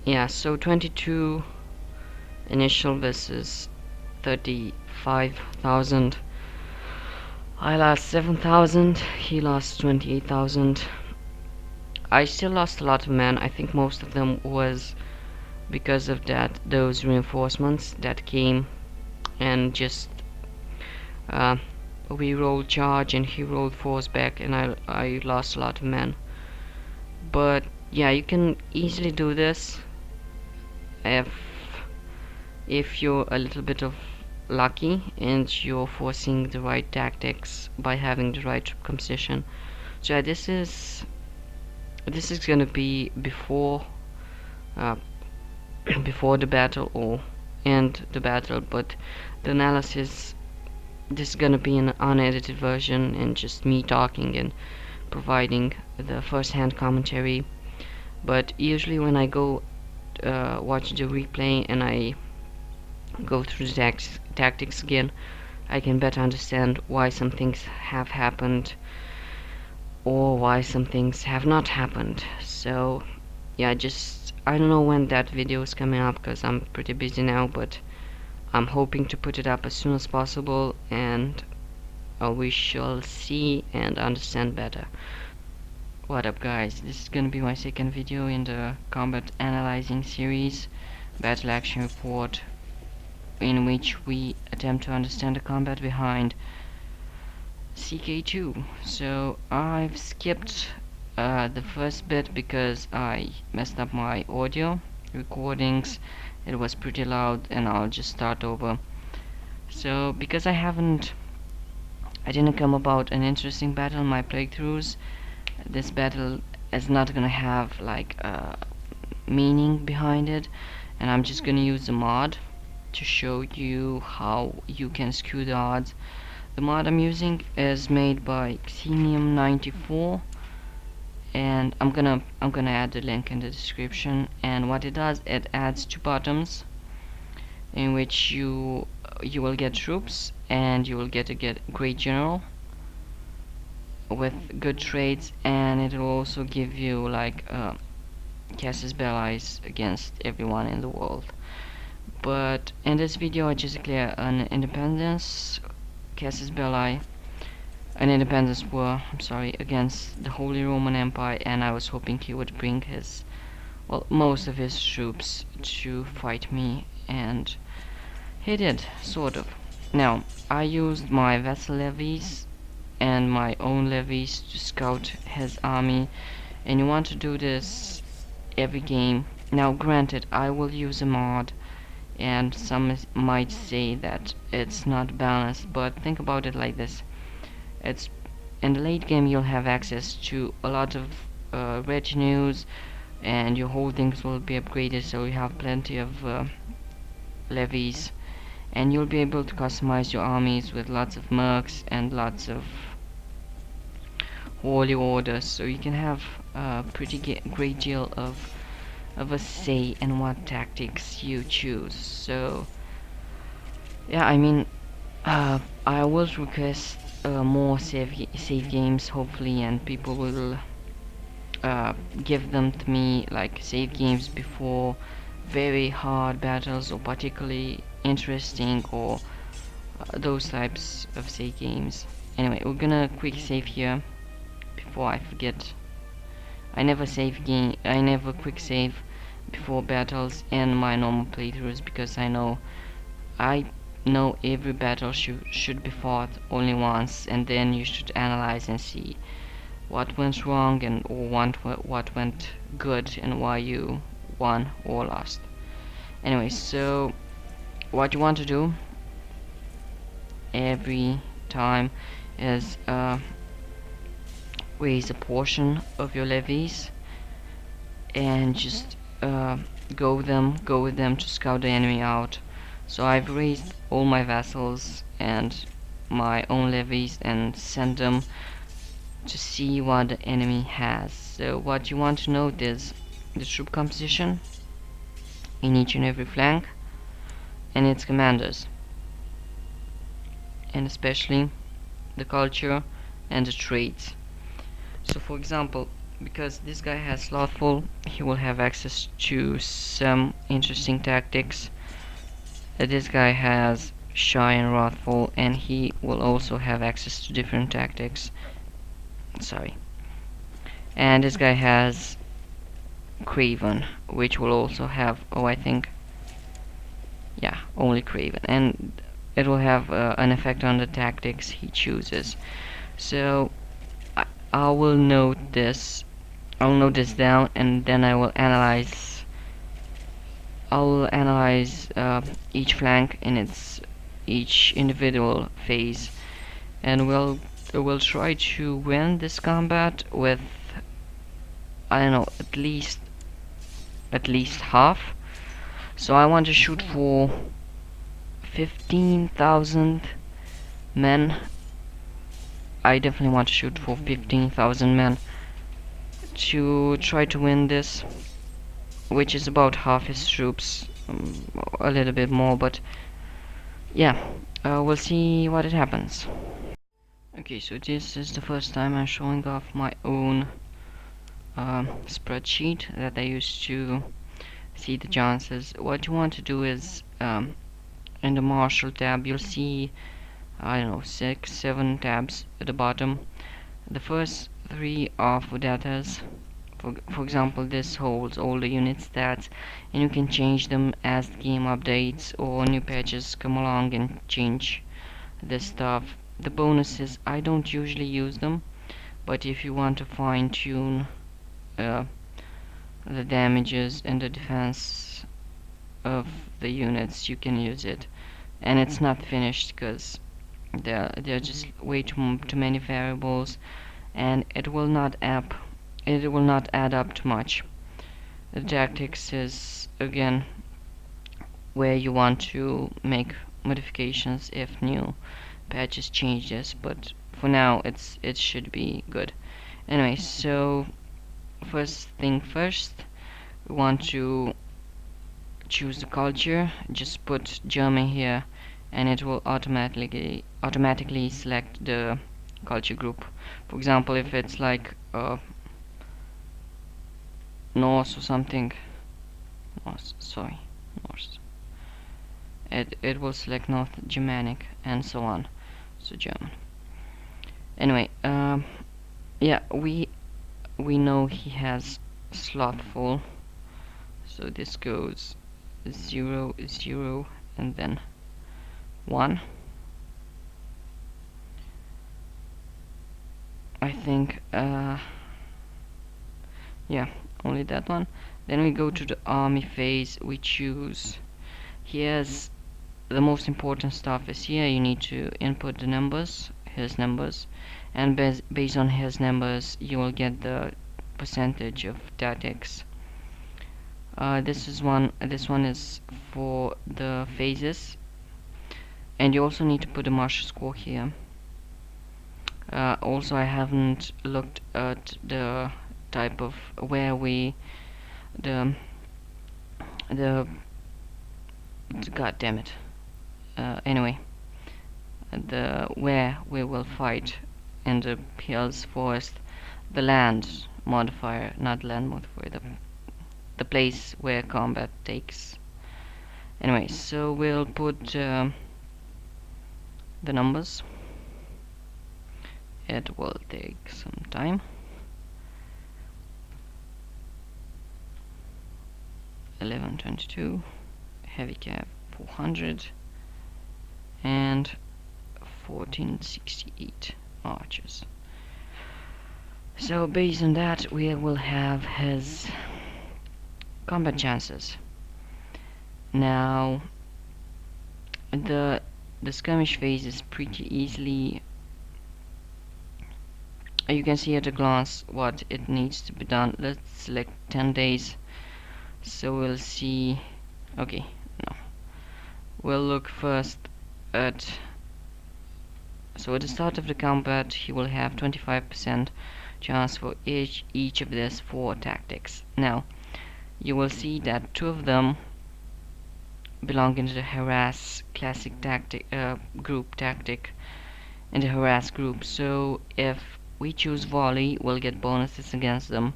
Yeah, so 22 initial versus 35,000. I lost 7,000, he lost 28,000. I still lost a lot of men. I think most of them was because of those reinforcements that came and just we rolled charge and he rolled force back, and I lost a lot of men. But yeah, you can easily do this if you're a little bit of lucky and you're forcing the right tactics by having the right composition. So yeah, this is gonna be before uh, before the battle or end the battle, but the analysis, this is gonna be an unedited version and just me talking and providing the first-hand commentary. But usually when I go watch the replay and I go through the tactics again, I can better understand why some things have happened or why some things have not happened. So yeah, just I don't know when that video is coming up because I'm pretty busy now, but I'm hoping to put it up as soon as possible, and we shall see and understand better. What up guys, this is gonna be my second video in the combat analyzing series, battle action report, in which we attempt to understand the combat behind Ck2. So I've skipped the first bit because I messed up my audio recordings. It was pretty loud, and I'll just start over. So because I didn't come about an interesting battle in my playthroughs, this battle is not gonna have like a meaning behind it, and I'm just gonna use the mod to show you how you can skew the odds. The mod I'm using is made by Xenium94, and I'm gonna add the link in the description. And what it does, it adds two buttons in which you will get troops, and you will get a great general with good traits, and it will also give you like casus belli against everyone in the world. But in this video I just declare an independence, casus belli, an independence war, against the Holy Roman Empire, and I was hoping he would bring his, well, most of his troops to fight me, and he did, sort of. Now, I used my vassal levies and my own levies to scout his army, and you want to do this every game. Now granted, I will use a mod, and some might say that it's not balanced, but think about it like this. It's in the late game you'll have access to a lot of retinues, and your holdings will be upgraded, so you have plenty of levies, and you'll be able to customize your armies with lots of mercs and lots of holy orders, so you can have a pretty great deal of a say in what tactics you choose. So yeah, I mean, I will request more save games hopefully, and people will give them to me, like save games before very hard battles or particularly interesting, or those types of save games. Anyway, we're gonna quick save here before I forget. I never quick save before battles in my normal playthroughs, because I know every battle should be fought only once, and then you should analyze and see what went wrong and what went good, and why you won or lost. Anyway, so what you want to do every time is raise a portion of your levies and just go with them to scout the enemy out. So I've raised all my vassals and my own levies and sent them to see what the enemy has. So what you want to note is the troop composition in each and every flank, and its commanders, and especially the culture and the traits. So for example, because this guy has slothful, he will have access to some interesting tactics. This guy has shy and wrathful, and he will also have access to different tactics. Sorry. And this guy has craven, which will also have, oh, I think, yeah, only craven, and it will have an effect on the tactics he chooses. So I will note this. I'll note this down, and then I'll analyze each flank in its each individual phase, and we'll try to win this combat with, I don't know, at least half. So I want to shoot for 15,000 men. I definitely want to shoot for 15,000 men to try to win this, which is about half his troops, a little bit more, but yeah, we'll see what it happens. Okay, so this is the first time I'm showing off my own spreadsheet that I use to see the chances. What you want to do is, in the Marshall tab, you'll see, I don't know, 6, 7 tabs at the bottom. The first 3 are for datas. For example, this holds all the unit stats, and you can change them as the game updates or new patches come along and change this stuff. The bonuses, I don't usually use them, but if you want to fine tune the damages and the defense of the units, you can use it. And it's not finished because there are just way too many variables, and it will not add up to much. The tactics is again where you want to make modifications if new patches change this, but for now it should be good. Anyway, so first thing first, we want to choose the culture. Just put German here, and it will automatically select the culture group. For example, if it's like Norse or something, Norse, it will select North Germanic and so on, so German. Anyway, yeah, we know he has slothful, so this goes 0, 0, and then 1. I think, yeah, only that one. Then we go to the army phase. We choose, here's the most important stuff is here. You need to input the numbers, his numbers, and based on his numbers you will get the percentage of tactics. This one is for the phases, and you also need to put a martial score here. Also, I haven't looked at the type of where we the god damn it. Anyway, the where we will fight in the hills, forest, the land modifier, not land modifier, the place where combat takes. Anyway, so we'll put the numbers. It will take some time. 1122, heavy cav 400, and 1468 archers. So based on that, we will have his combat chances. Now, the skirmish phase is pretty easily. You can see at a glance what it needs to be done. Let's select 10 days. So we'll see. Okay, no. We'll look first at. So at the start of the combat, he will have 25% chance for each of these 4 tactics. Now, you will see that 2 of them belong into the harass classic tactic group tactic in the harass group. So if we choose volley, we'll get bonuses against them,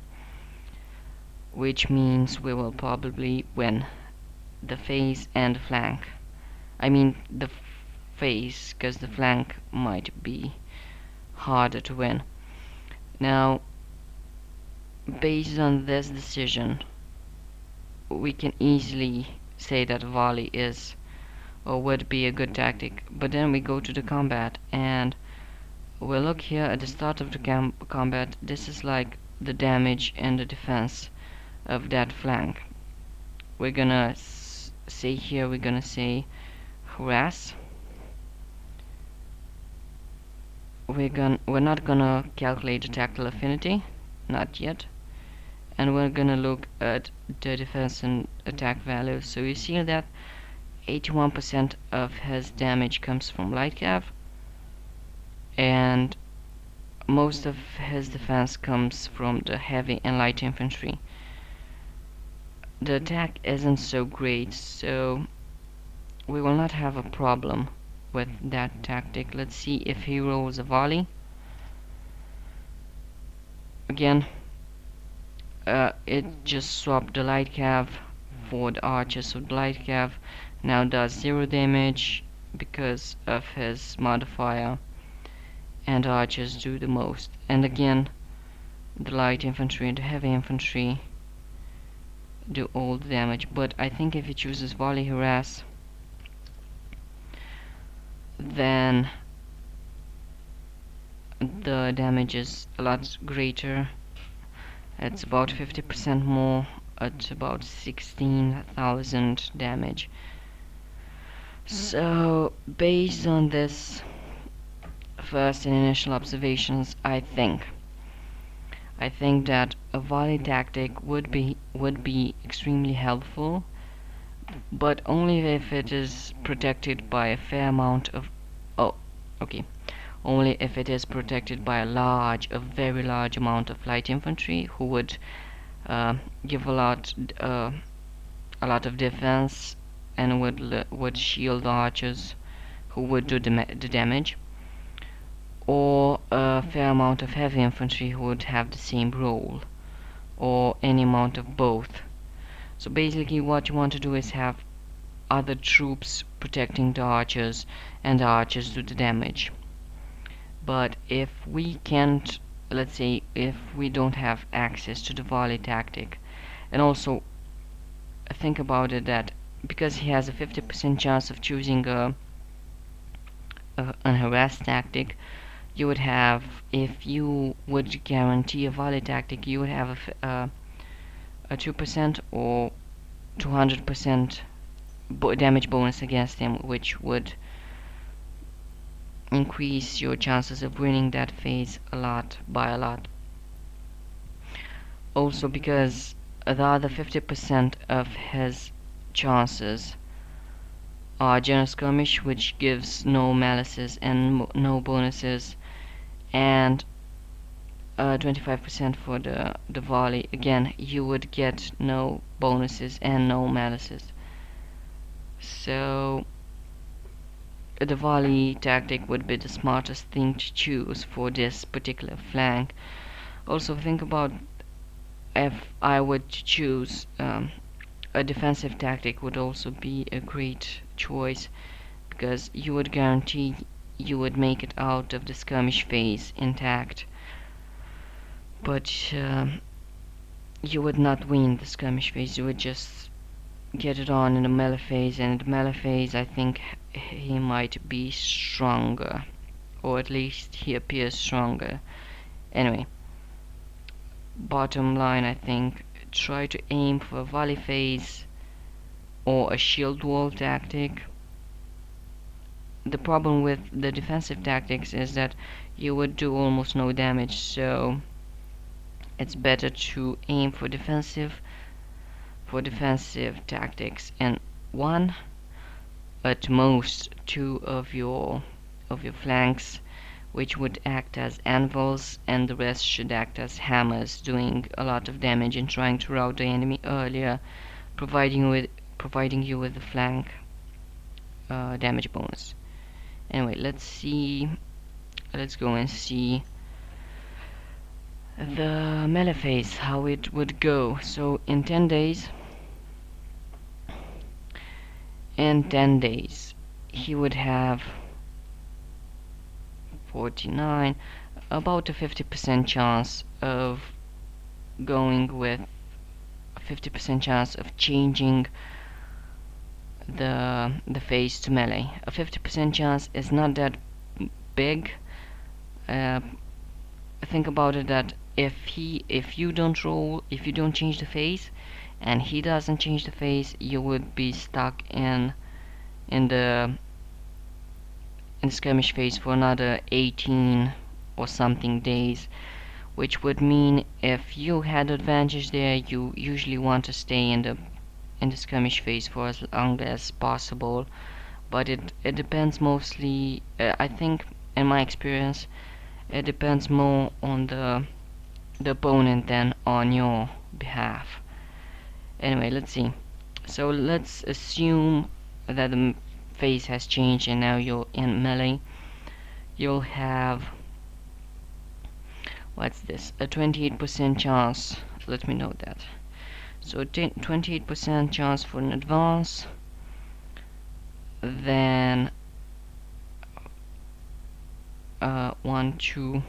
which means we will probably win the face and the flank. I mean the face, because the flank might be harder to win. Now, based on this decision, we can easily say that volley is or would be a good tactic. But then we go to the combat and we'll look here at the start of the combat. This is like the damage and the defense of that flank. We're gonna say here, we're gonna say harass. We're not gonna calculate the tactile affinity, not yet, and we're gonna look at the defense and attack values. So you see that 81% of his damage comes from light cav, and most of his defense comes from the heavy and light infantry. The attack isn't so great, so we will not have a problem with that tactic. Let's see if he rolls a volley. Again, it just swapped the light cav for the archer, so the light cav now does 0 damage because of his modifier, and archers do the most. And again, the light infantry and the heavy infantry do all the damage. But I think if he chooses volley harass, then the damage is a lot greater. It's about 50% more at about 16,000 damage. So based on this first and initial observations, I think that a volley tactic would be extremely helpful, but only if it is protected by a fair amount of only if it is protected by a very large amount of light infantry who would give a lot of defense and would shield archers who would do the damage, or a fair amount of heavy infantry who would have the same role, or any amount of both. So basically what you want to do is have other troops protecting the archers, and the archers do the damage. But if we can't, let's say if we don't have access to the volley tactic, and also think about it that because he has a 50% chance of choosing an harass tactic, you would have, if you would guarantee a volley tactic, you would have a 2% or 200% damage bonus against him, which would increase your chances of winning that phase by a lot. Also because the other 50% of his chances are general skirmish, which gives no malices and no bonuses, and 25% for the volley. Again, you would get no bonuses and no malices. So the volley tactic would be the smartest thing to choose for this particular flank. Also think about, if I would choose a defensive tactic would also be a great choice, because you would guarantee you would make it out of the skirmish phase intact, but you would not win the skirmish phase. You would just get it on in the melee phase, and in the melee phase I think he might be stronger, or at least he appears stronger. Anyway, bottom line, I think try to aim for a volley phase or a shield wall tactic. The problem with the defensive tactics is that you would do almost no damage, so it's better to aim for defensive tactics, and one, at most two of your flanks, which would act as anvils, and the rest should act as hammers, doing a lot of damage and trying to rout the enemy earlier, providing you with the flank damage bonus. Anyway, let's go and see the melee phase, how it would go. So in 10 days, he would have 49, about a 50% chance of going with 50% chance of changing the phase to melee. A 50% chance is not that big. Think about it that if you don't roll, if you don't change the phase, and he doesn't change the phase, you would be stuck in the skirmish phase for another 18 or something days, which would mean if you had advantage there, you usually want to stay in the skirmish phase for as long as possible. But it depends mostly, I think in my experience, it depends more on the opponent than on your behalf. Anyway, let's see. So let's assume that the phase has changed and now you're in melee. You'll have, what's this, a 28% chance. Let me know that. So 28% chance for an advance, then 1, 2,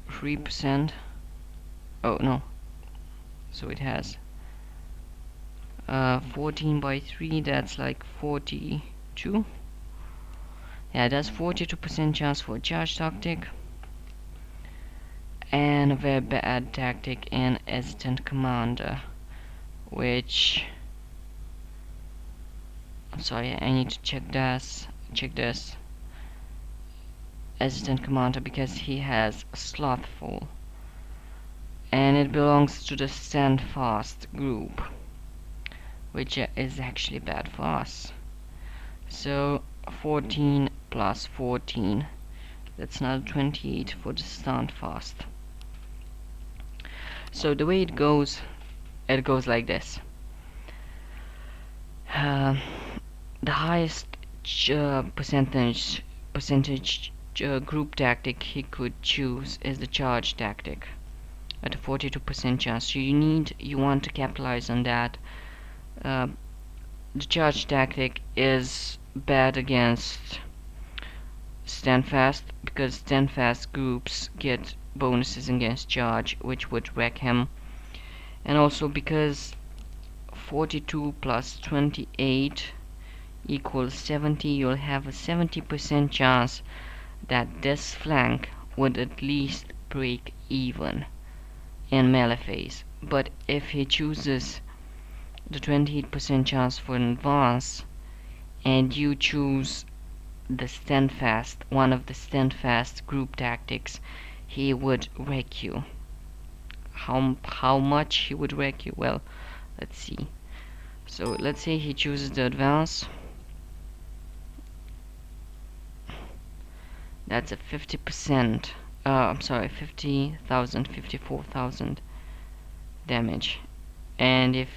3%. Oh no, so it has 14 by 3, that's like 42. Yeah, that's 42% chance for a charge tactic, and a very bad tactic in Assistant Commander, which, I'm sorry, I need to check this Assistant Commander, because he has Slothful, and it belongs to the Stand Fast group, which is actually bad for us. So 14 plus 14, that's another 28 for the Stand Fast. So the way it goes like this. The highest percentage group tactic he could choose is the charge tactic at a 42% chance. So you want to capitalize on that. The charge tactic is bad against Stand Fast, because Stand Fast groups get bonuses against charge, which would wreck him, and also because 42 plus 28 equals 70, you'll have a 70% chance that this flank would at least break even in melee phase. But if he chooses the 28% chance for an advance, and you choose the Stand Fast, one of the Stand Fast group tactics, he would wreck you. How much he would wreck you? Well, let's see. So let's say he chooses the advance. That's a 50%. I'm sorry, 50,000, 54,000 damage. And if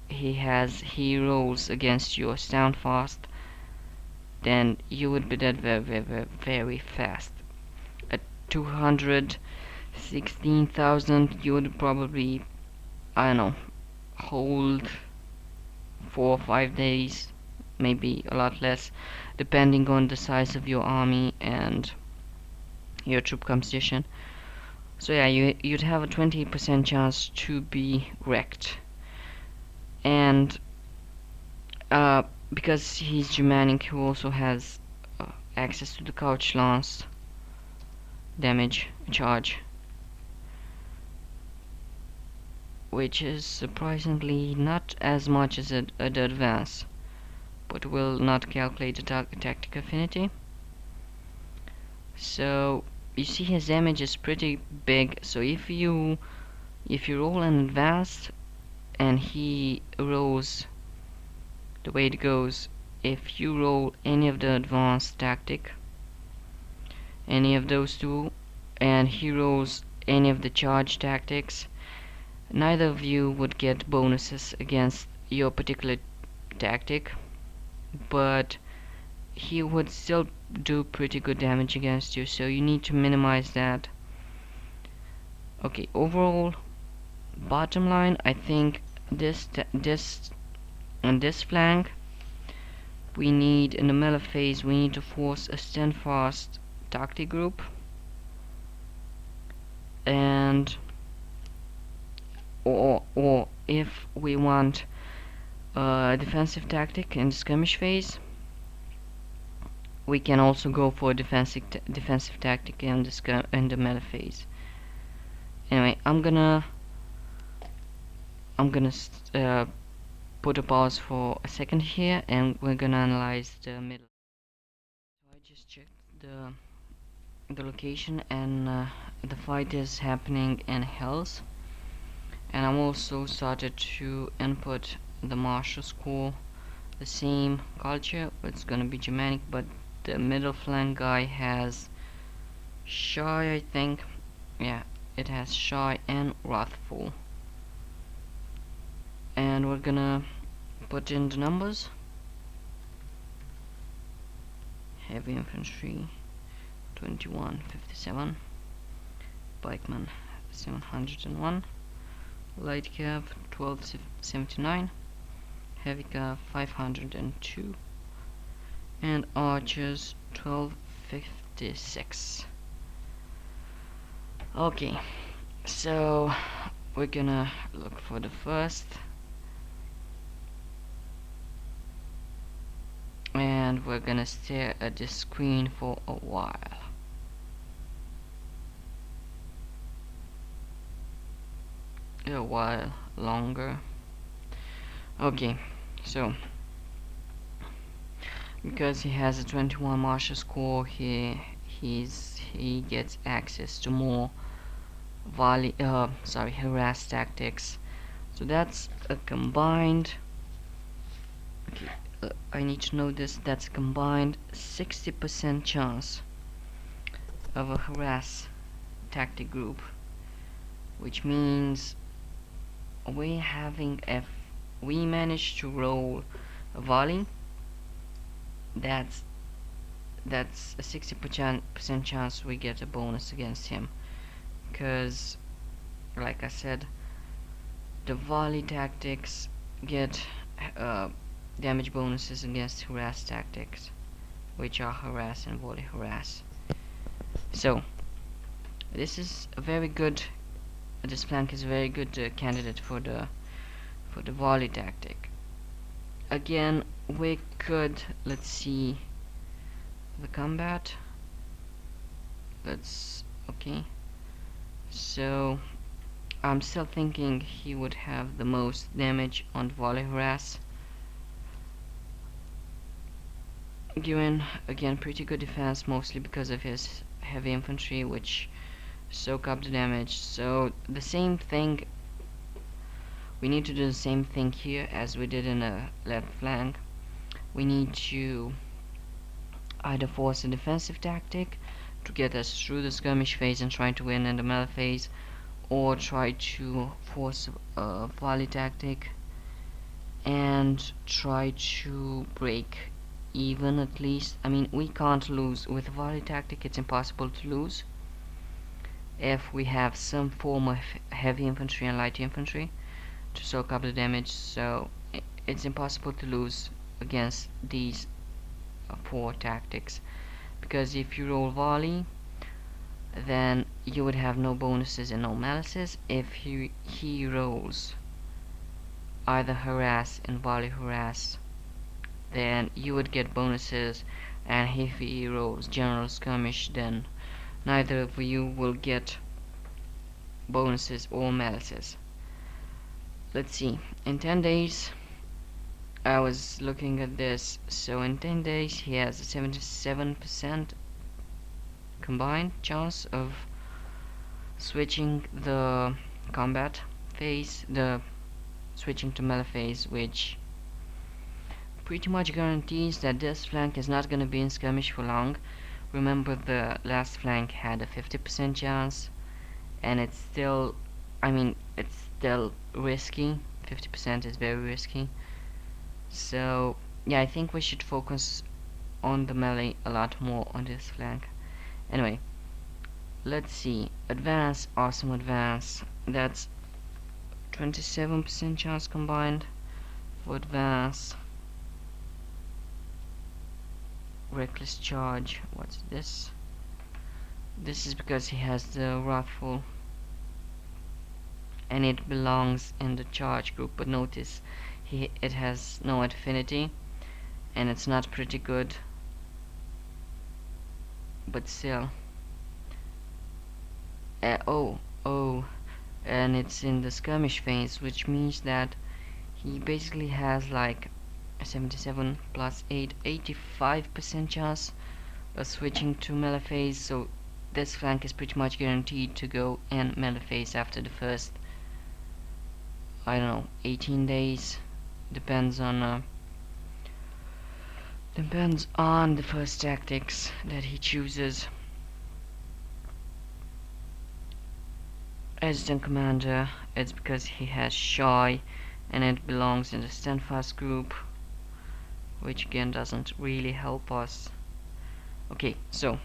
he rolls against your Stand Fast, then you would be dead very fast. At 216,000, you would probably, I don't know, hold 4 or 5 days, maybe a lot less, depending on the size of your army and your troop composition. So yeah, you'd have a 20% chance to be wrecked. And because he's Germanic, he also has access to the couch lance damage charge, which is surprisingly not as much as the advance, but will not calculate the tactic affinity. So you see his damage is pretty big. So if you roll an advance and he rolls, the way it goes, if you roll any of the advanced tactic, any of those two, and he rolls any of the charge tactics, neither of you would get bonuses against your particular tactic, but he would still do pretty good damage against you, so you need to minimize that. Okay, overall bottom line, I think this on this flank we need, in the melee phase, we need to force a stand fast tactic group, and or if we want a defensive tactic in the skirmish phase, we can also go for a defensive tactic in the melee phase. Anyway, I'm gonna put a pause for a second here, and we're gonna analyze the middle. So I just checked the location, and the fight is happening in hills, and I'm also started to input the martial school, the same culture. It's gonna be Germanic, but the middle flank guy has shy, I think. Yeah, it has shy and wrathful, and we're gonna put in the numbers. Heavy infantry 2157, pikemen 701, light cav 1279, heavy cav 502, and archers 1256. Okay, so we're gonna look for the first, and we're gonna stare at this screen for a while. A while longer. Okay, so because he has a 21 martial score, he gets access to more harass tactics. So that's a combined. Okay, I need to know this. That's a combined 60% chance of a harass tactic group, which means if we manage to roll a volley, that's a 60% chance we get a bonus against him, because like I said, the volley tactics get damage bonuses against harass tactics, which are harass and volley harass. So this is a very good, this flank is a very good candidate for the volley tactic. Again, we could, let's see the combat. Okay, so I'm still thinking he would have the most damage on volley harass, given again pretty good defense, mostly because of his heavy infantry, which soak up the damage. So the same thing, we need to do the same thing here as we did in the left flank. We need to either force a defensive tactic to get us through the skirmish phase and try to win in the melee phase, or try to force a volley tactic and try to break even at least. I mean, we can't lose with a volley tactic. It's impossible to lose if we have some form of heavy infantry and light infantry to soak up the damage. So it's impossible to lose against these four tactics, because if you roll volley, then you would have no bonuses and no malices. If he rolls either harass and volley harass, then you would get bonuses, and if he rolls general skirmish, then neither of you will get bonuses or malices. Let's see, in 10 days, I was looking at this, so in 10 days he has a 77% combined chance of switching the combat phase, switching to melee phase, which pretty much guarantees that this flank is not gonna be in skirmish for long. Remember, the last flank had a 50% chance, and it's still risky. 50% is very risky. So yeah, I think we should focus on the melee a lot more on this flank. Anyway, let's see. Advance, awesome advance. That's 27% chance combined for advance. Reckless charge. What's this? This is because he has the wrathful, and it belongs in the charge group. But notice, it has no affinity, and it's not pretty good. But still. Oh, and it's in the skirmish phase, which means that he basically has like a 77 plus 8, 85% chance of switching to melee phase. So this flank is pretty much guaranteed to go in melee phase after the first, I don't know, 18 days. Depends on the first tactics that he chooses. Adjutant Commander, it's because he has Shy, and it belongs in the Standfast group, which again doesn't really help us. Okay, so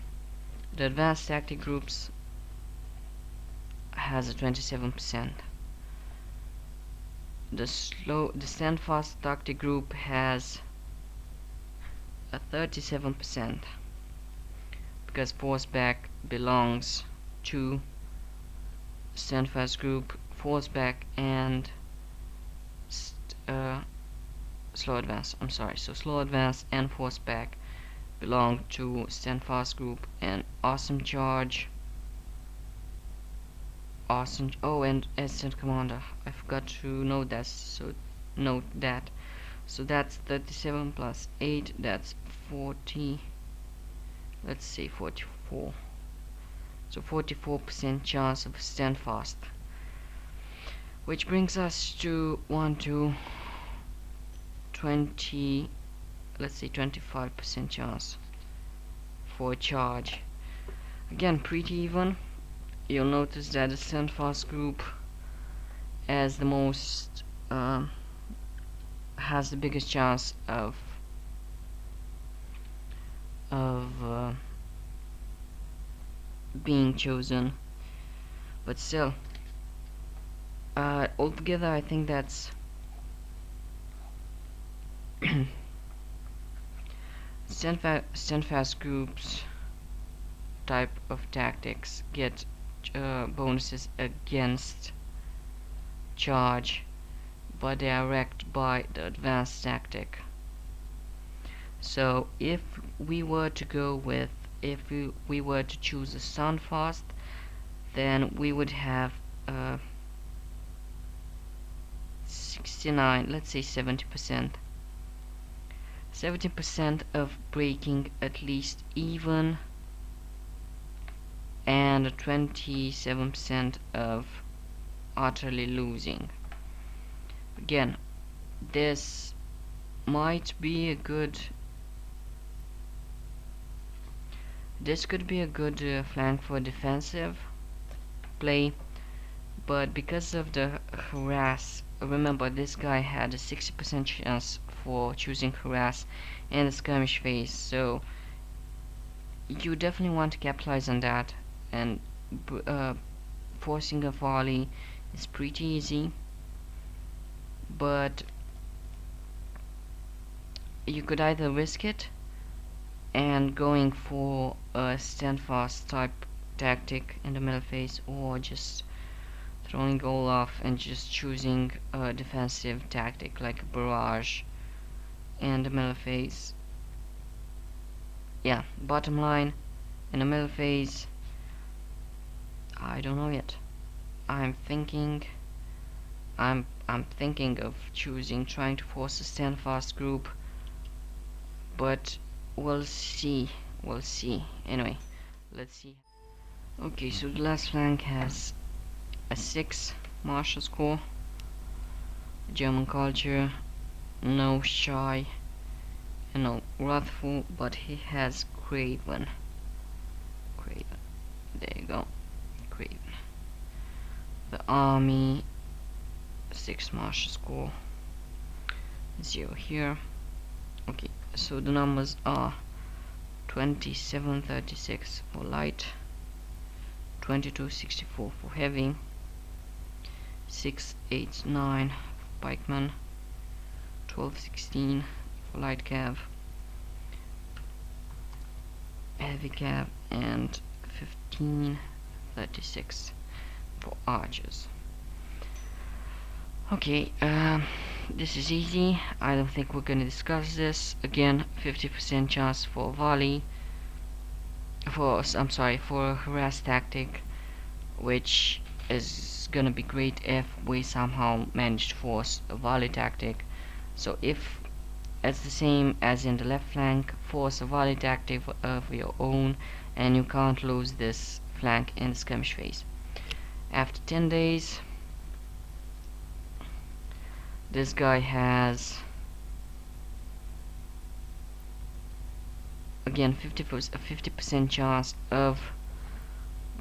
the advanced tactic groups has a 27%. The Standfast tactic group has a 37%, because Force Back belongs to Standfast group, Force Back, and Slow Advance. I'm sorry, so Slow Advance and Force Back belong to Standfast group, and Awesome Charge. And Instant Commander. I forgot to note that, so note that. So that's 37 plus 8, that's 40. Let's say 44. So 44% chance of Standfast. Which brings us to 1 to 20, let's say 25% chance for a charge. Again, pretty even. You'll notice that the Standfast group has the most, has the biggest chance of being chosen. But still, altogether I think that's Standfast groups type of tactics get bonuses against charge, but they are wrecked by the advanced tactic. So if we were to choose a Standfast, then we would have 69, let's say 70% of breaking at least even, and 27% of utterly losing. Again, this might be a good, this could be a good flank for defensive play, but because of the harass, remember this guy had a 60% chance for choosing harass in the skirmish phase, so you definitely want to capitalize on that, and forcing a volley is pretty easy, but you could either risk it and going for a Standfast type tactic in the middle phase, or just throwing all off and just choosing a defensive tactic like a barrage in the middle phase. Yeah, bottom line, in the middle phase, I don't know yet. I'm thinking of trying to force a Standfast group, but we'll see. Anyway, let's see. Okay, so the last flank has a 6 martial score, German culture, no shy, and no wrathful, but he has Craven. There you go, Craven. The army, 6 martial score, 0 here. Okay, so the numbers are 2736 for light, 2264 for heavy, 689 for pikeman, 1216 for light cav, heavy cav, and 1536 for archers. Okay, this is easy. I don't think we're gonna discuss this. Again, 50% chance for volley, for a harass tactic, which is gonna be great if we somehow manage to force a volley tactic. So if it's the same as in the left flank, force a volley tactic of your own, and you can't lose this flank in the skirmish phase. After 10 days, this guy has again 50% chance of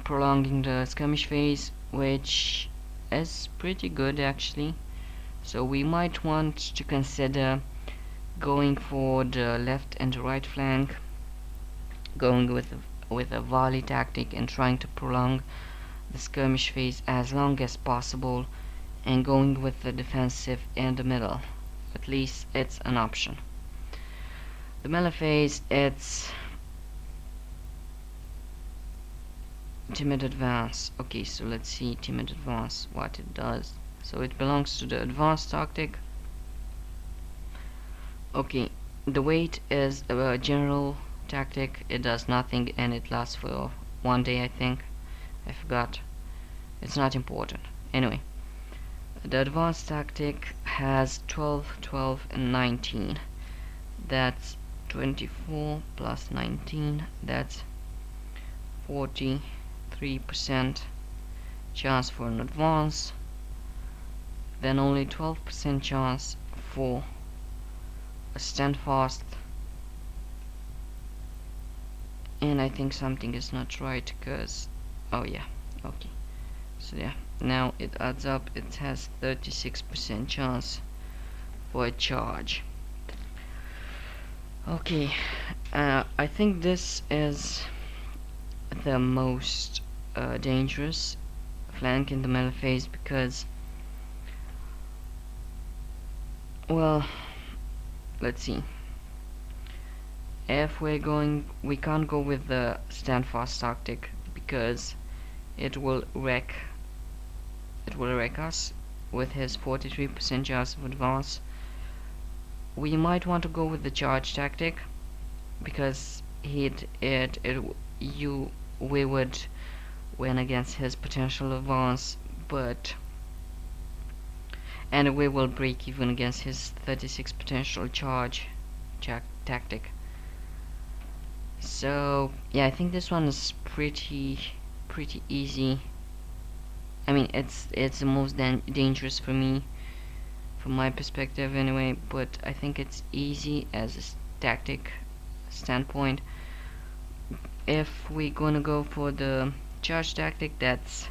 prolonging the skirmish phase, which is pretty good actually. So we might want to consider going for the left and the right flank, going with a volley tactic and trying to prolong the skirmish phase as long as possible, and going with the defensive in the middle. At least it's an option. The melee phase, it's timid advance. Okay, so let's see timid advance, what it does. So it belongs to the advanced tactic. Okay, the weight is a general tactic. It does nothing and it lasts for 1 day, I think. I forgot. It's not important. Anyway, the advanced tactic has 12, 12, and 19. That's 24 plus 19. That's 43% chance for an advance. Then only 12% chance for a stand fast. And I think something is not right because, oh yeah, okay. So yeah, now it adds up. It has 36% chance for a charge. Okay, I think this is the most dangerous flank in the melee phase because, well, let's see. If we can't go with the stand fast tactic because it will wreck us with his 43% chance of advance. We might want to go with the charge tactic because we would win against his potential advance, and we will break even against his 36 potential charge tactic. So yeah, I think this one is pretty easy. I mean, it's the most dangerous for me, from my perspective anyway, but I think it's easy as a tactic standpoint. If we're gonna go for the charge tactic, that's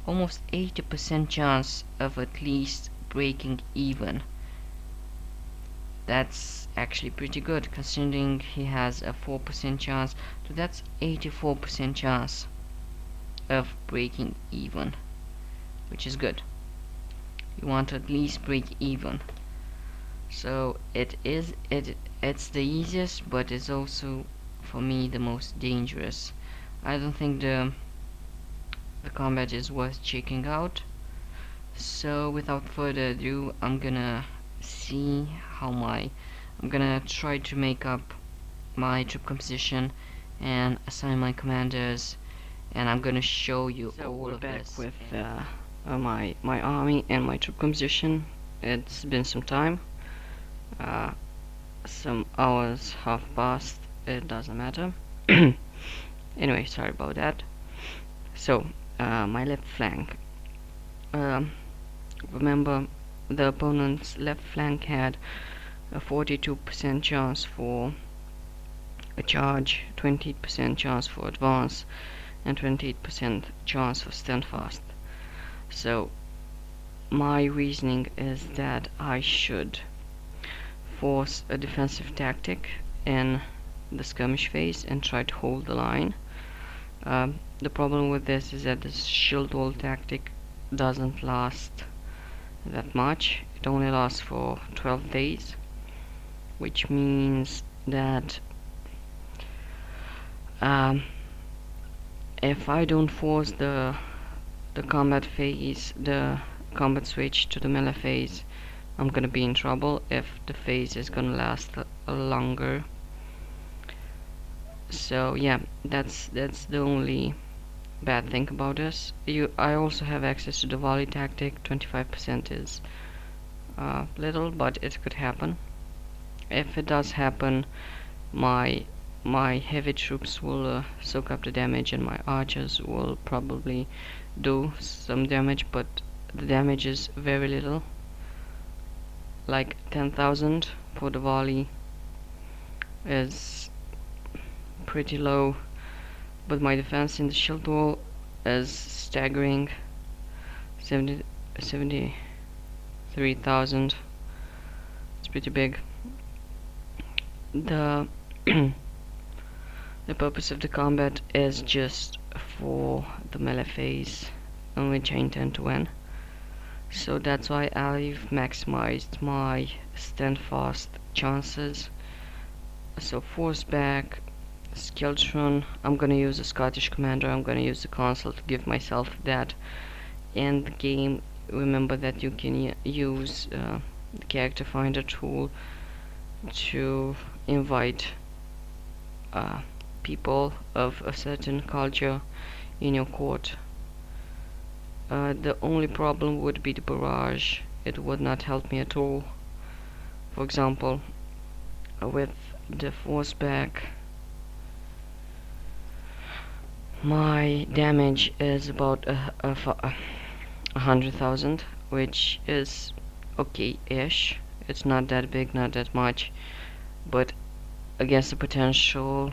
almost 80% chance of at least breaking even. That's actually pretty good considering he has a 4% chance, so that's 84% chance of breaking even, which is good. You want to at least break even. So it's the easiest, but it's also for me the most dangerous. I don't think the combat is worth checking out. So without further ado, I'm gonna try to make up my troop composition and assign my commanders, and I'm gonna show you all of this. With my army and my troop composition. It's been some time, some hours have passed, it doesn't matter. Anyway, sorry about that. So my left flank, remember the opponent's left flank had a 42% chance for a charge, 20% chance for advance, and 28% chance for stand fast. So my reasoning is that I should force a defensive tactic in the skirmish phase and try to hold the line. the problem with this is that this shield wall tactic doesn't last that much. It only lasts for 12 days, which means that if I don't force the combat phase, the combat switch to the melee phase, I'm gonna be in trouble if the phase is gonna last longer. So yeah, that's the only bad thing about this. I also have access to the volley tactic. 25% is little, but it could happen. If it does happen, my heavy troops will soak up the damage, and my archers will probably do some damage, but the damage is very little, like 10,000 for the volley is pretty low, but my defense in the shield wall is staggering. 73,000. It's pretty big. The the purpose of the combat is just for the melee phase, in which I intend to win. So that's why I've maximized my stand fast chances. So force back, Ck2. I'm gonna use a Scottish commander. I'm gonna use the console to give myself that end game. Remember that you can use the character finder tool to invite people of a certain culture in your court. The only problem would be the barrage. It would not help me at all. For example, with the force back, my damage is about 100,000, which is okay-ish. It's not that big, not that much, but against the potential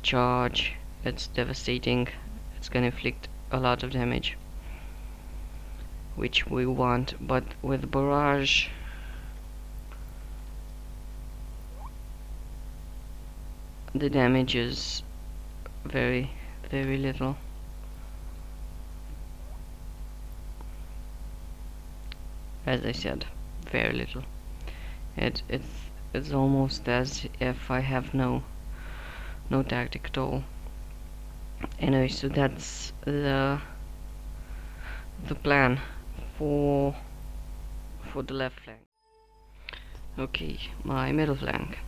charge, it's devastating. It's gonna inflict a lot of damage, which we want. But with barrage, the damage is very little. As I said, very little. It's almost as if I have no tactic at all. Anyway, so that's the plan for the left flank. Okay, my middle flank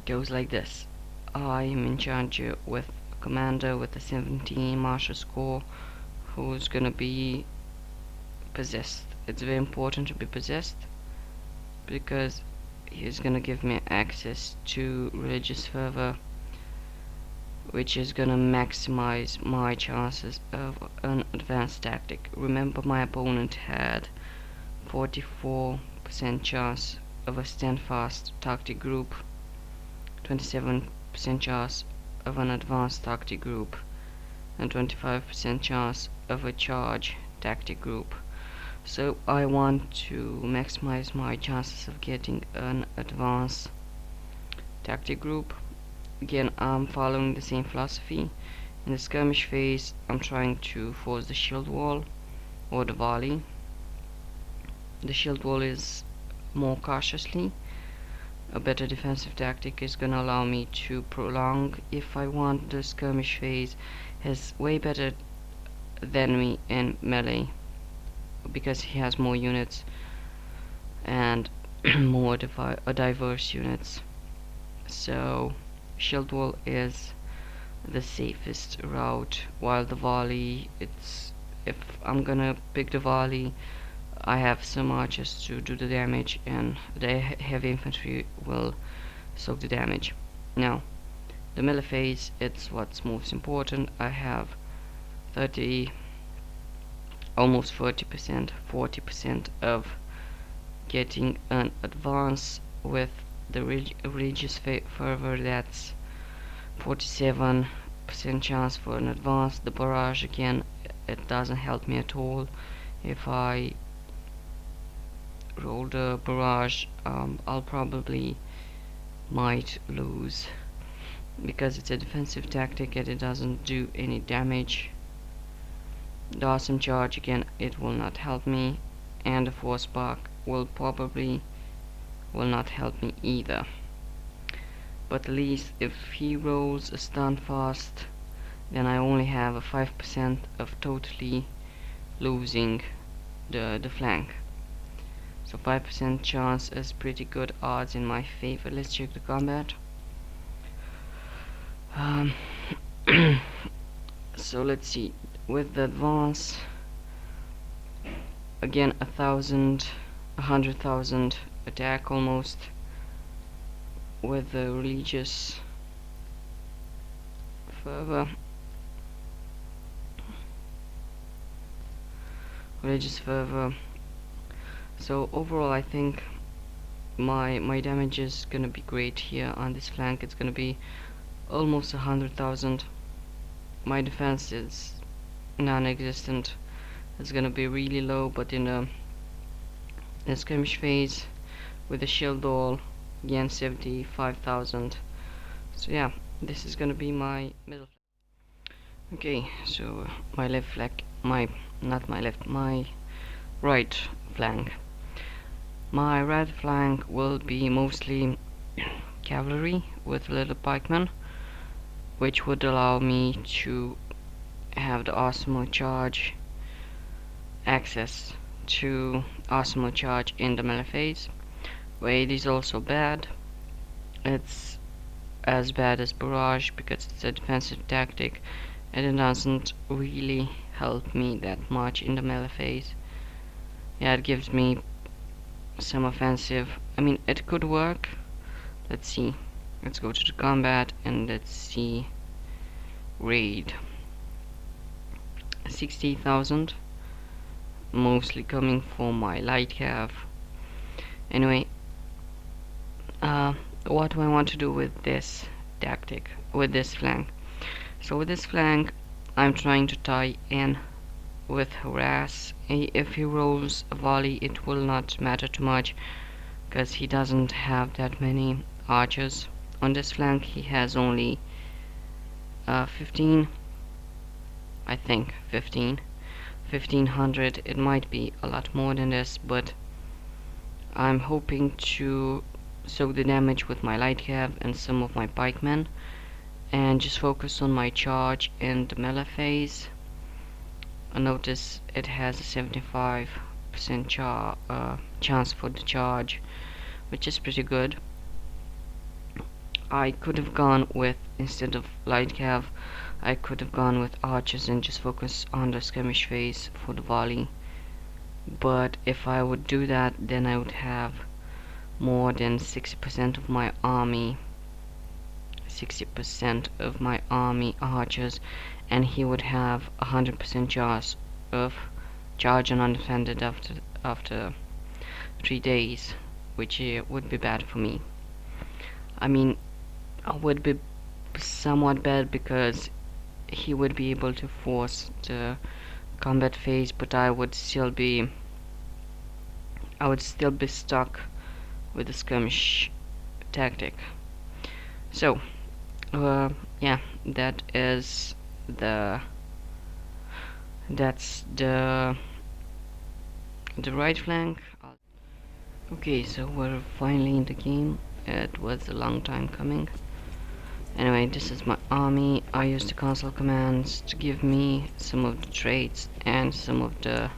goes like this. I am in charge with a commander with a 17 martial score who's gonna be possessed. It's very important to be possessed because he's gonna give me access to religious fervor, which is gonna maximize my chances of an advanced tactic. Remember, my opponent had 44% chance of a stand-fast tactic group, 27% chance of an advanced tactic group, and 25% chance of a charge tactic group. So I want to maximize my chances of getting an advanced tactic group. Again, I'm following the same philosophy. In the skirmish phase, I'm trying to force the shield wall or the volley. The shield wall is more cautiously. A better defensive tactic is gonna allow me to prolong if I want. The skirmish phase is way better than me in melee because he has more units and more diverse units. So shield wall is the safest route, while the volley, if I'm gonna pick the volley, I have some archers to do the damage, and the heavy infantry will soak the damage. Now, the melee phase, it's what's most important. I have almost 30%, 40% of getting an advance with the religious fervor. That's 47% chance for an advance. The barrage, again, it doesn't help me at all. If I roll the barrage, I'll probably might lose because it's a defensive tactic and it doesn't do any damage. The awesome charge, again, it will not help me, and the force spark will not help me either. But at least if he rolls a stun fast, then I only have a 5% of totally losing the flank. So 5% chance is pretty good odds in my favor. Let's check the combat. So let's see, with the advance, again 100,000 attack almost. With the religious fervor, so overall I think my damage is gonna be great here on this flank. It's gonna be almost 100,000. My defense is non-existent. It's gonna be really low, but in the skirmish phase with the shield all, again 75,000. So yeah, this is gonna be my middle. Okay, so my left flank, my right flank. My right flank will be mostly cavalry with little pikemen, which would allow me to have the awesome charge, access to awesome charge in the melee phase, where it is also bad. It's as bad as barrage because it's a defensive tactic and it doesn't really help me that much in the melee phase. Yeah, it gives me some offensive. I mean, it could work. Let's see. Let's go to the combat and let's see. Raid 60,000, mostly coming from my light cav. Anyway, what do I want to do with this tactic, with this flank? So with this flank, I'm trying to tie in with harass. If he rolls a volley, it will not matter too much because he doesn't have that many archers. On this flank, he has only 15, I think 1500. It might be a lot more than this, but I'm hoping to soak the damage with my light cav and some of my pikemen and just focus on my charge in the melee phase. Notice it has a 75% chance for the charge, which is pretty good. I could have gone with, instead of light cav, I could have gone with archers and just focus on the skirmish phase for the volley. But if I would do that, then I would have more than 60% of my army, archers, and he would have 100% chance of charge and undefended after 3 days, which would be bad for me. I mean, would be somewhat bad because he would be able to force the combat phase, but I would still be stuck with the skirmish tactic. So yeah, that's the right flank. Okay, so we're finally in the game. It was a long time coming. Anyway, this is my army. I use the console commands to give me some of the traits and some of the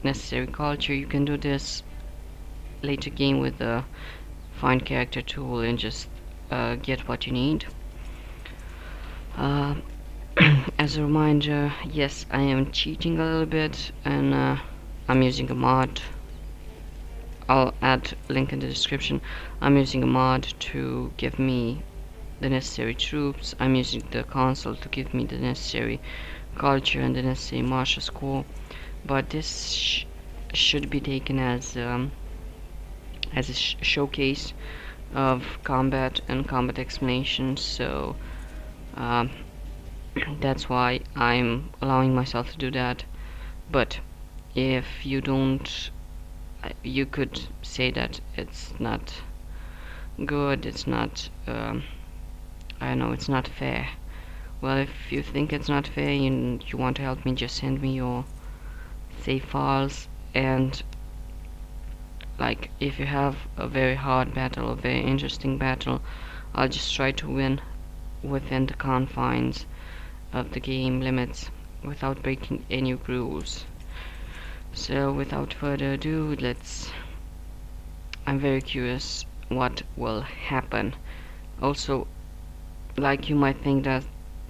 necessary culture. You can do this later game with the find character tool and just get what you need. As a reminder, yes, I am cheating a little bit and I'm using a mod. I'll add a link in the description. I'm using a mod to give me the necessary troops. I'm using the console to give me the necessary culture and the necessary martial score. But this should be taken as a showcase of combat and combat explanation. So that's why I'm allowing myself to do that. But if you don't, you could say that it's not good. It's not I know it's not fair. Well, if you think it's not fair and you want to help me, just send me your save files. And like, if you have a very hard battle, a very interesting battle, I'll just try to win within the confines of the game limits without breaking any rules. So without further ado, I'm very curious what will happen. Also, like, you might think that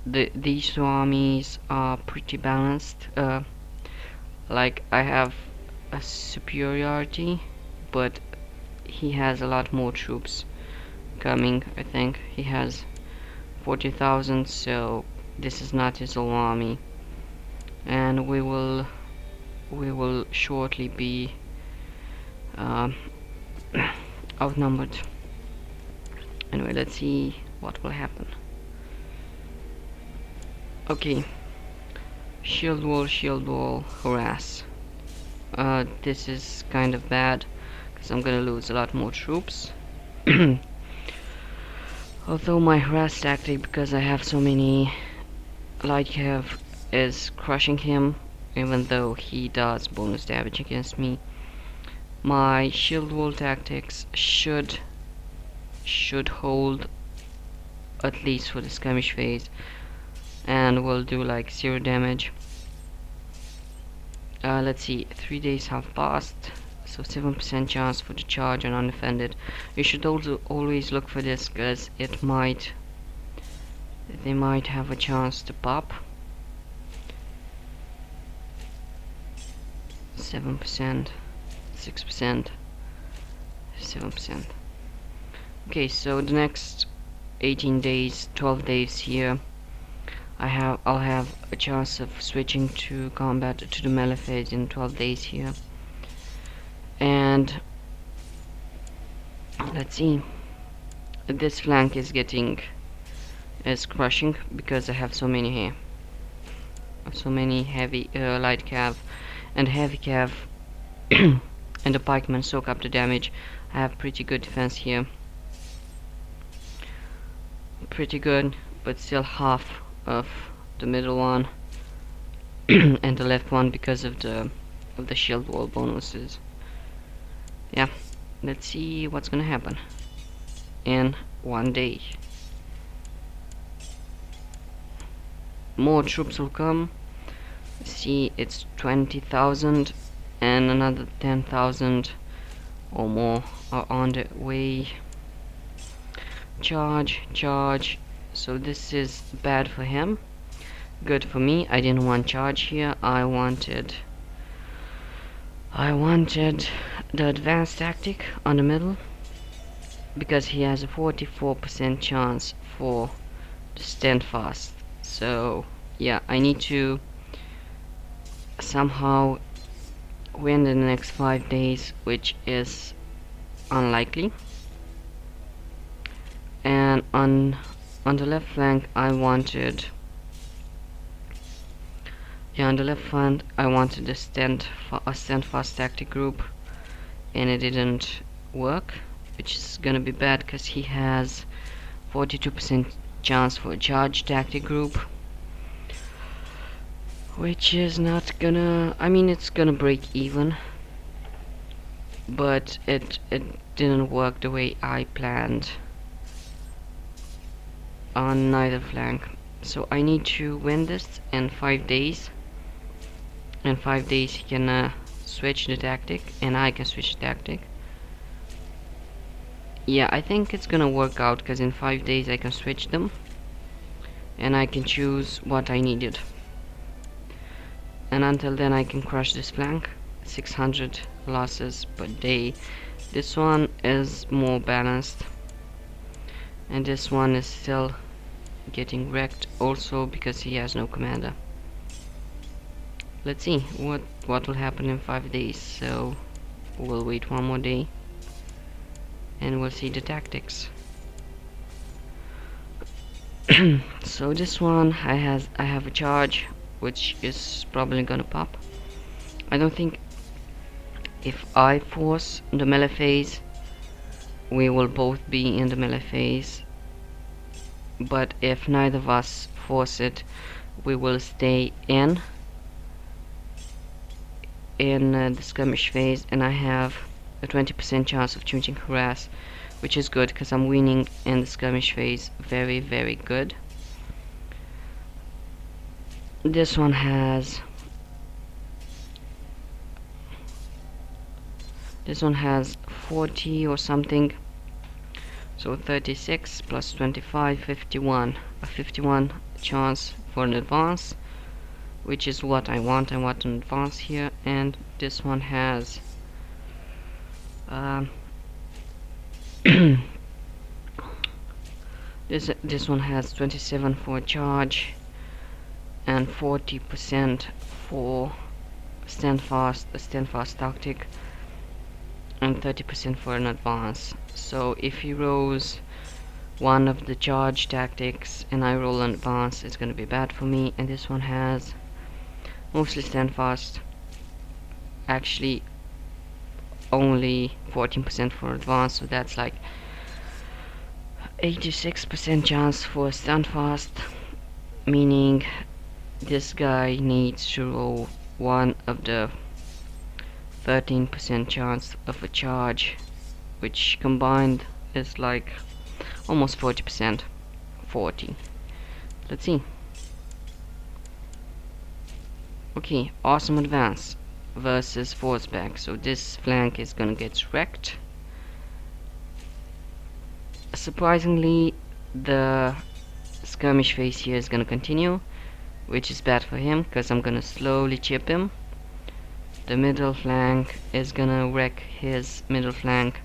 these two armies are pretty balanced. Like, I have a superiority, but he has a lot more troops coming. I think he has 40,000, so this is not his whole army, and we will shortly be outnumbered. Anyway, let's see what will happen. Okay, shield wall, harass. This is kind of bad because I'm gonna lose a lot more troops. Although my harass tactic, because I have so many light cav, is crushing him, even though he does bonus damage against me. My shield wall tactics should hold, at least for the skirmish phase, and will do like 0 damage. Let's see, 3 days have passed, so 7% chance for the charge on undefended. You should also always look for this, because they might have a chance to pop. 7%, 6%, 7%. Okay, so the next 18 days, 12 days here, I'll have a chance of switching to combat to the melee phase in 12 days here. And let's see, this flank is crushing because I have so many here. So many heavy light cav and heavy cav and the pikemen soak up the damage. I have pretty good defense here. Pretty good, but still half of the middle one and the left one because of the shield wall bonuses. Yeah, let's see what's gonna happen in 1 day. More troops will come. See, it's 20,000 and another 10,000 or more are on the way. Charge. So this is bad for him, good for me. I didn't want charge here. I wanted the advanced tactic on the middle, because he has a 44% chance for the stand fast. So yeah, I need to somehow win in the next 5 days, which is unlikely. And on the left flank I wanted a stand fast tactic group, and it didn't work, which is gonna be bad because he has 42% chance for a charge tactic group, which is not gonna, I mean, it's gonna break even, but it didn't work the way I planned on neither flank. So I need to win this in 5 days. In 5 days he can switch the tactic, and I can switch the tactic. Yeah, I think it's gonna work out, because in 5 days I can switch them and I can choose what I needed. And until then I can crush this flank. 600 losses per day. This one is more balanced, and this one is still getting wrecked, also because he has no commander. Let's see what will happen in 5 days. So we'll wait 1 more day and we'll see the tactics. So this one I have a charge, which is probably gonna pop. I don't think, if I force the melee phase, we will both be in the melee phase, but if neither of us force it, we will stay in the skirmish phase, and I have a 20% chance of choosing harass, which is good because I'm winning in the skirmish phase. Very, very good. This one has 40 or something, so 36 plus 25, 51. A 51 chance for an advance, which is what I want. I want an advance here. And this one has this one has 27 for charge and 40% for stand fast, a stand fast tactic, and 30% for an advance. So if he rolls one of the charge tactics and I roll an advance, it's gonna be bad for me. And this one has mostly stand fast, actually only 14% for advance, so that's like 86% chance for stand fast, meaning this guy needs to roll one of the 13% chance of a charge, which combined is like almost 40%. 40. Let's see. Okay, awesome advance versus force back. So this flank is gonna get wrecked. Surprisingly, the skirmish phase here is gonna continue, which is bad for him because I'm gonna slowly chip him. The middle flank is gonna wreck his middle flank.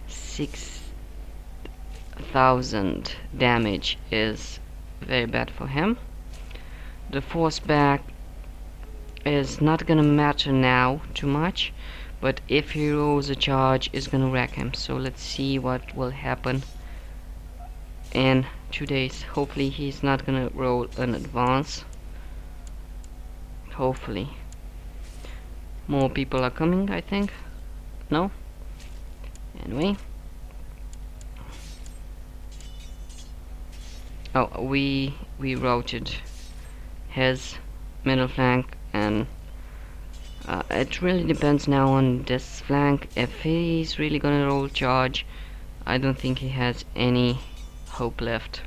6,000 damage is very bad for him. The force back is not gonna matter now too much, but if he rolls a charge, it's gonna wreck him. So let's see what will happen in 2 days. Hopefully he's not gonna roll an advance. Hopefully. More people are coming, I think. No? Anyway. Oh, we routed his middle flank, and it really depends now on this flank. If he's really gonna roll charge, I don't think he has any hope left.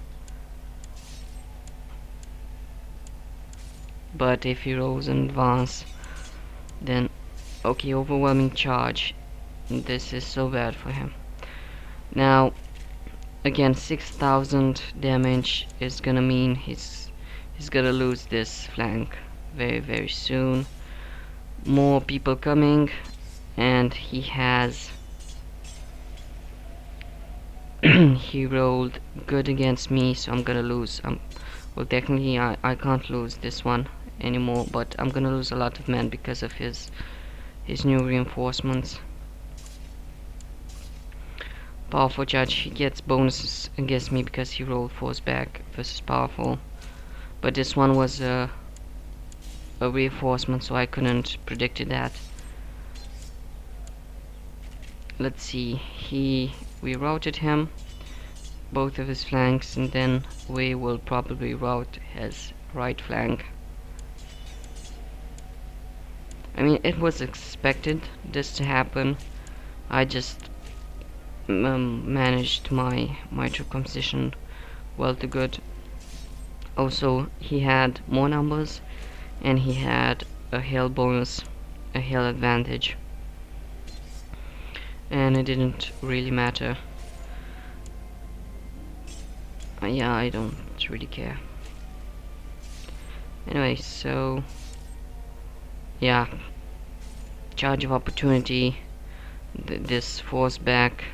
But if he rolls an advance, then okay, overwhelming charge. This is so bad for him. Now again, 6,000 damage is gonna mean he's gonna lose this flank very, very soon. More people coming, and he has he rolled good against me, so I'm gonna lose. Well, technically I can't lose this one anymore, but I'm gonna lose a lot of men because of his new reinforcements. Powerful charge, he gets bonuses against me because he rolled force back versus powerful, but this one was a reinforcement, so I couldn't predict that. Let's see, we routed him, both of his flanks, and then we will probably rout his right flank. I mean, it was expected this to happen. I just managed my troop composition well to good. Also, he had more numbers, and he had a hail bonus, a hail advantage, and it didn't really matter. Yeah, I don't really care. Anyway, so yeah, charge of opportunity. This force back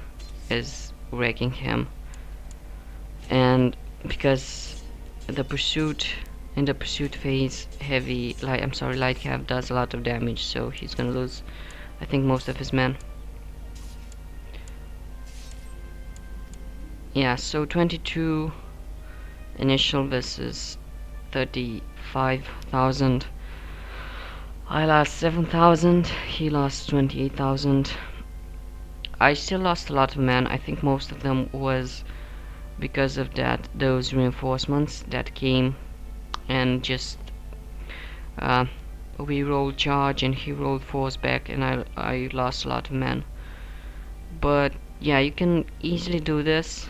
is wrecking him, and because in the pursuit phase, light cav does a lot of damage, so he's gonna lose, I think, most of his men. Yeah, so 22 initial versus 35,000. I lost 7,000, he lost 28,000. I still lost a lot of men. I think most of them was because of those reinforcements that came and just uh, we rolled charge and he rolled force back, and I lost a lot of men. But yeah, you can easily do this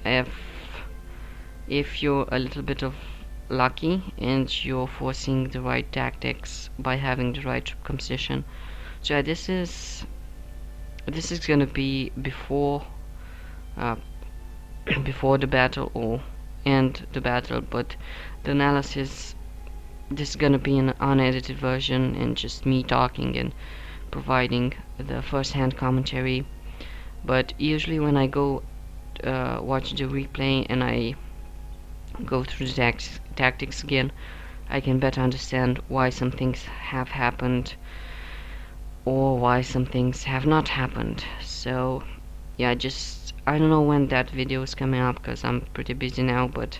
if you're a little bit of lucky and you're forcing the right tactics by having the right troop composition. So yeah, this is gonna be before uh, before the battle or end the battle, but the analysis, this is gonna be an unedited version and just me talking and providing the first-hand commentary. But usually when I go watch the replay and I go through the tactics again, I can better understand why some things have happened or why some things have not happened. So yeah, just I don't know when that video is coming up because I'm pretty busy now, but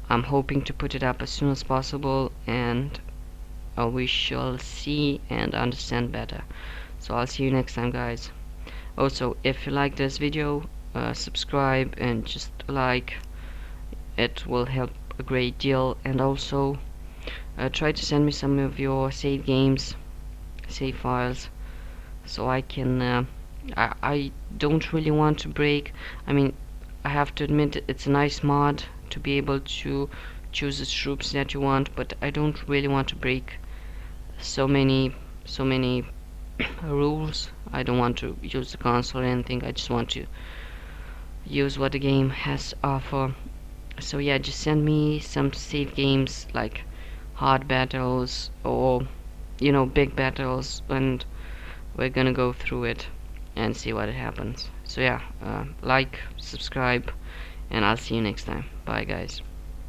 I'm hoping to put it up as soon as possible, and we shall see and understand better. So I'll see you next time, guys. Also, if you like this video, subscribe and just like, it will help a great deal. And also try to send me some of your save games, save files, so I can I don't really want to break. I mean, I have to admit it's a nice mod to be able to choose the troops that you want, but I don't really want to break so many rules. I don't want to use the console or anything. I just want to use what the game has to offer. So yeah, just send me some save games like hard battles or big battles, and we're gonna go through it and see what happens. So yeah, like, subscribe, and I'll see you next time. Bye, guys.